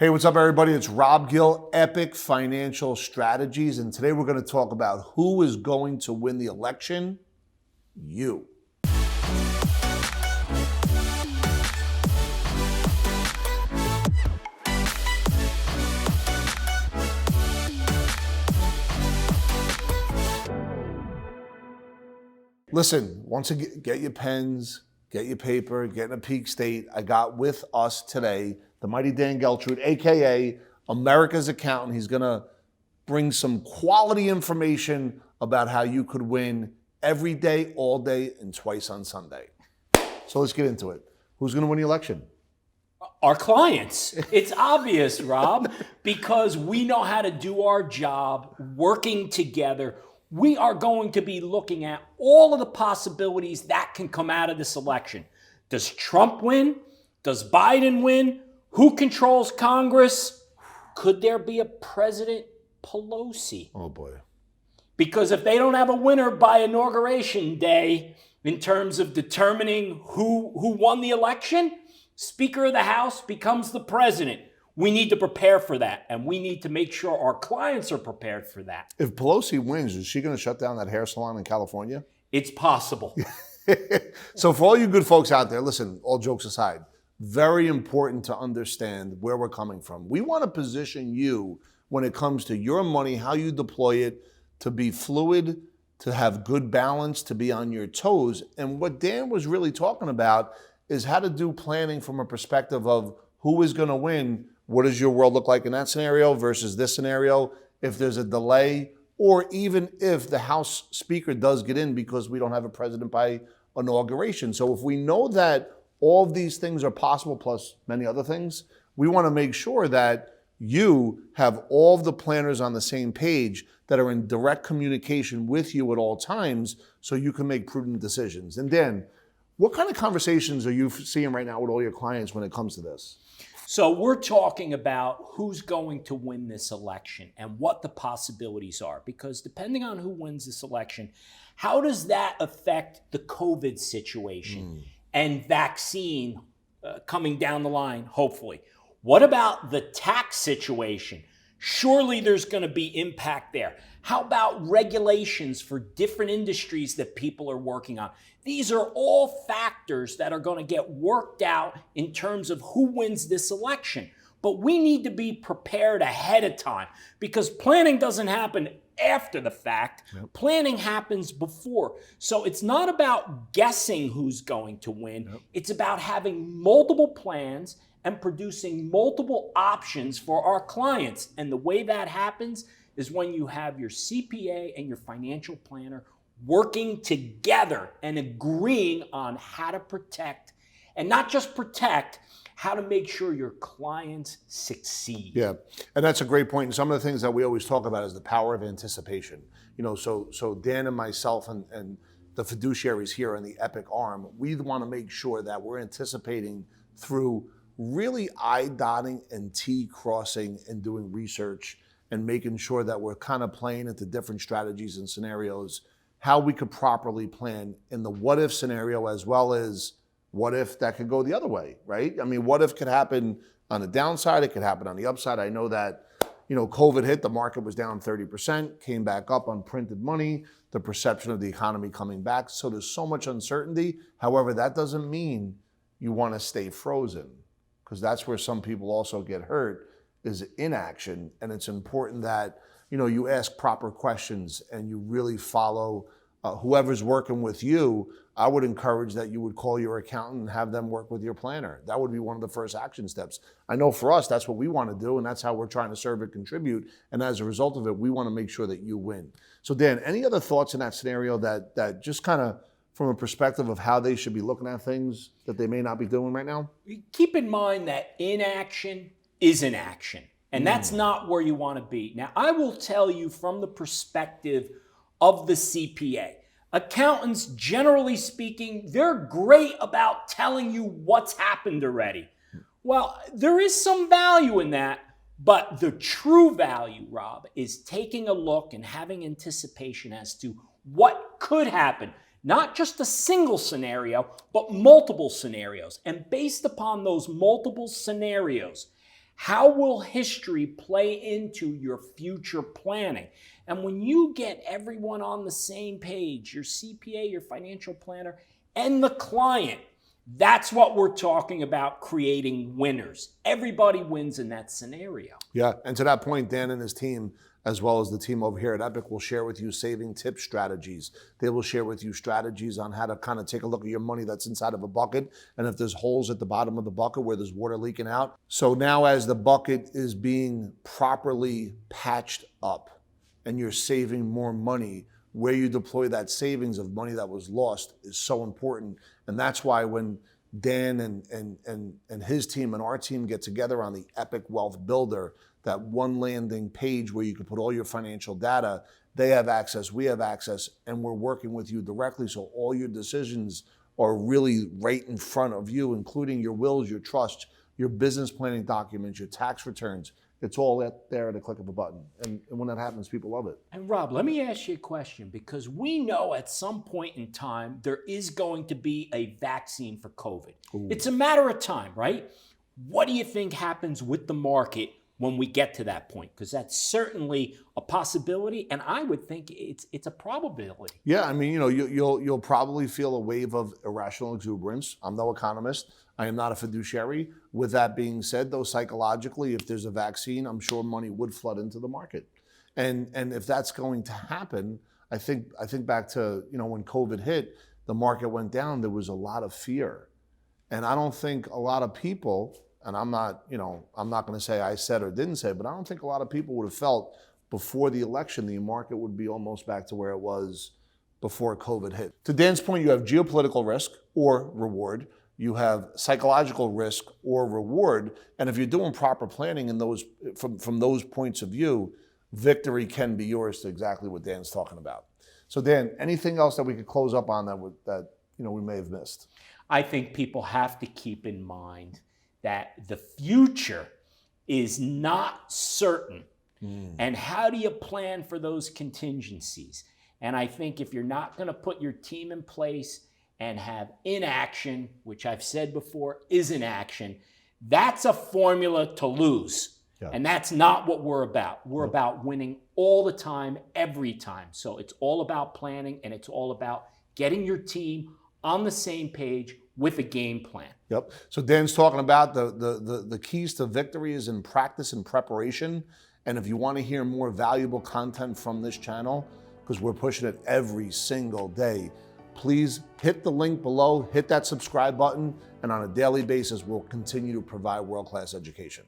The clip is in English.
Hey, what's up, everybody? It's Rob Gill, Epic Financial Strategies, and today we're going to talk about who is going to win the election. You. Listen, once again, get your pens, get your paper, get in a peak state. I got with us today the mighty Dan Geltrude, AKA America's Accountant. He's going to bring some quality information about how you could win every day, all day, and twice on Sunday. So let's get into it. Who's going to win the election? Our clients. It's obvious, Rob, because we know how to do our job working together. We are going to be looking at all of the possibilities that can come out of this election. Does Trump win? Does Biden win? Who controls Congress? Could there be a President Pelosi? Oh, boy. Because if they don't have a winner by Inauguration Day in terms of determining who won the election, Speaker of the House becomes the president. We need to prepare for that, and we need to make sure our clients are prepared for that. If Pelosi wins, is she going to shut down that hair salon in California? It's possible. So for all you good folks out there, listen, all jokes aside, very important to understand where we're coming from. We want to position you when it comes to your money, how you deploy it, to be fluid, to have good balance, to be on your toes. And what Dan was really talking about is how to do planning from a perspective of who is going to win. What does your world look like in that scenario versus this scenario? If there's a delay, or even if the House Speaker does get in because we don't have a president by inauguration. So if we know that all of these things are possible, plus many other things, we want to make sure that you have all of the planners on the same page that are in direct communication with you at all times so you can make prudent decisions. And Dan, what kind of conversations are you seeing right now with all your clients when it comes to this? So we're talking about who's going to win this election and what the possibilities are, because depending on who wins this election, how does that affect the COVID situation and vaccine coming down the line, hopefully? What about the tax situation? Surely there's going to be impact there. How about regulations for different industries that people are working on? These are all factors that are going to get worked out in terms of who wins this election. But we need to be prepared ahead of time, because planning doesn't happen after the fact. Yep. Planning happens before. So it's not about guessing who's going to win. Yep. It's about having multiple plans and producing multiple options for our clients. And the way that happens is when you have your CPA and your financial planner working together and agreeing on how to protect, and not just protect, how to make sure your clients succeed. Yeah, and that's a great point. And some of the things that we always talk about is the power of anticipation. You know, so Dan and myself and the fiduciaries here on the Epic arm, we want to make sure that we're anticipating through really I dotting and T crossing and doing research and making sure that we're kind of playing into different strategies and scenarios, how we could properly plan in the what if scenario, as well as what if that could go the other way, right? I mean, what if could happen on the downside, it could happen on the upside. I know that, you know, COVID hit, the market was down 30%, came back up on printed money, the perception of the economy coming back. So there's so much uncertainty. However, that doesn't mean you want to stay frozen, because that's where some people also get hurt, is inaction. And it's important that, you know, you ask proper questions and you really follow whoever's working with you. I would encourage that you would call your accountant and have them work with your planner. That would be one of the first action steps. I know for us, that's what we want to do, and that's how we're trying to serve and contribute. And as a result of it, we want to make sure that you win. So Dan, any other thoughts in that scenario that just kind of from a perspective of how they should be looking at things that they may not be doing right now? Keep in mind that inaction is inaction, and that's not where you want to be. Now, I will tell you from the perspective of the CPA, accountants, generally speaking, they're great about telling you what's happened already. Well, there is some value in that, but the true value, Rob, is taking a look and having anticipation as to what could happen. Not just a single scenario, but multiple scenarios. And based upon those multiple scenarios, How will history play into your future planning? And when you get everyone on the same page, your CPA, your financial planner, and the client, that's what we're talking about, creating winners. Everybody wins in that scenario. Yeah, and to that point, Dan and his team, as well as the team over here at Epic, will share with you saving tip strategies. They will share with you strategies on how to kind of take a look at your money that's inside of a bucket, and if there's holes at the bottom of the bucket where there's water leaking out. So now as the bucket is being properly patched up and you're saving more money, where you deploy that savings of money that was lost is so important. And that's why when Dan and his team and our team get together on the Epic Wealth Builder, that one landing page where you can put all your financial data, they have access, we have access, and we're working with you directly. So all your decisions are really right in front of you, including your wills, your trusts, your business planning documents, your tax returns. It's all there at a click of a button. And when that happens, people love it. And Rob, let me ask you a question, because we know at some point in time there is going to be a vaccine for COVID. Ooh. It's a matter of time, right? What do you think happens with the market when we get to that point? Because that's certainly a possibility, and I would think it's a probability. Yeah, I mean, you'll probably feel a wave of irrational exuberance. I'm no economist. I am not a fiduciary. With that being said, though, psychologically, if there's a vaccine, I'm sure money would flood into the market. And if that's going to happen, I think back to, when COVID hit, the market went down, there was a lot of fear. And I don't think a lot of people, and I'm not going to say I said or didn't say, but I don't think a lot of people would have felt before the election the market would be almost back to where it was before COVID hit. To Dan's point, you have geopolitical risk or reward. You have psychological risk or reward. And if you're doing proper planning in those from those points of view, victory can be yours, to exactly what Dan's talking about. So Dan, anything else that we could close up on that we may have missed? I think people have to keep in mind that the future is not certain. And how do you plan for those contingencies? And I think if you're not going to put your team in place and have inaction, which I've said before is inaction, that's a formula to lose. Yeah. And that's not what we're about. We're about winning all the time, every time. So it's all about planning, and it's all about getting your team on the same page with a game plan. Yep. So Dan's talking about the keys to victory is in practice and preparation. And if you want to hear more valuable content from this channel, because we're pushing it every single day, please hit the link below, hit that subscribe button, and on a daily basis, we'll continue to provide world-class education.